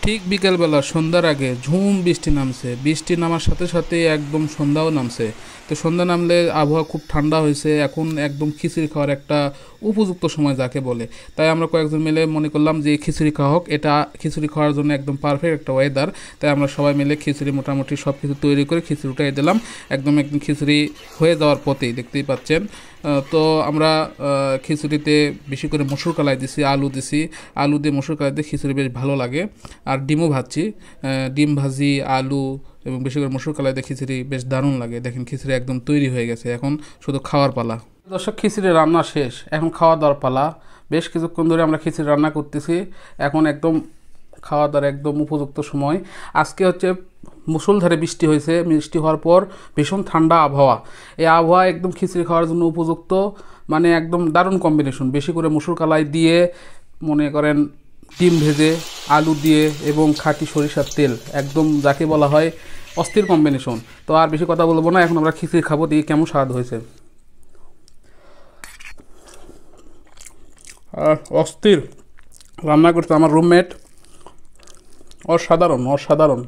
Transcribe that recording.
ঠিক বিকেলবেলা সন্ধ্যার আগে ঝুম বৃষ্টি নামছে, বৃষ্টি নামার সাথে সাথে একদম সন্ধ্যাও নামছে। তো সন্ধ্যা নামলে আবহাওয়া খুব ঠান্ডা হয়েছে, এখন একদম খিচুড়ি খাওয়ার একটা উপযুক্ত সময় যাকে বলে। তাই আমরা কয়েকজন মিলে মনে করলাম যে খিচুড়ি খাওয়া হোক, এটা খিচুড়ি খাওয়ার জন্য একদম পারফেক্ট একটা ওয়েদার। তাই আমরা সবাই মিলে খিচুড়ি মোটামুটি সব কিছু তৈরি করে খিচুড়ি উঠাই দিলাম। একদম একদম খিচুড়ি হয়ে যাওয়ার পথেই দেখতেই পাচ্ছেন। তো আমরা খিচুড়িতে বেশি করে মসুর কলাই দিছি, আলু দিছি। আলু দিয়ে মসুর কলাই দিয়ে খিচুড়ি বেশ ভালো লাগে। আর ডিমও ভাজছি, ডিম ভাজি, আলু এবং বেশি করে মসুর কলাই দিয়ে খিচুড়ি বেশ দারুণ লাগে। দেখেন খিচুড়ি একদম তৈরি হয়ে গেছে, এখন শুধু খাওয়ার পালা। দর্শক, খিচুড়ি রান্না শেষ, এখন খাওয়া দাওয়ার পালা। বেশ কিছুক্ষণ ধরে আমরা খিচুড়ি রান্না করতেছি, এখন একদম খাওয়া দাওয়ার একদম উপযুক্ত সময়। আজকে হচ্ছে মুষলধারে বৃষ্টি হয়েছে, বৃষ্টি হওয়ার পর ভীষণ ঠান্ডা আবহাওয়া। এই আবহাওয়া একদম খিচুড়ি খাওয়ার জন্য উপযুক্ত, মানে একদম দারুণ কম্বিনেশন। বেশি করে মসুর কলাই দিয়ে, মনে করেন ডিম ভেজে, আলু দিয়ে এবং খাঁটি সরিষার তেল, একদম যাকে বলা হয় অস্থির কম্বিনেশন। তো আর বেশি কথা বলবো না, এখন আমরা খিচুড়ি খাবো, দিয়ে কেমন স্বাদ হয়েছে। অস্থির রান্না করতে আমার রুমমেট, অসাধারণ অসাধারণ।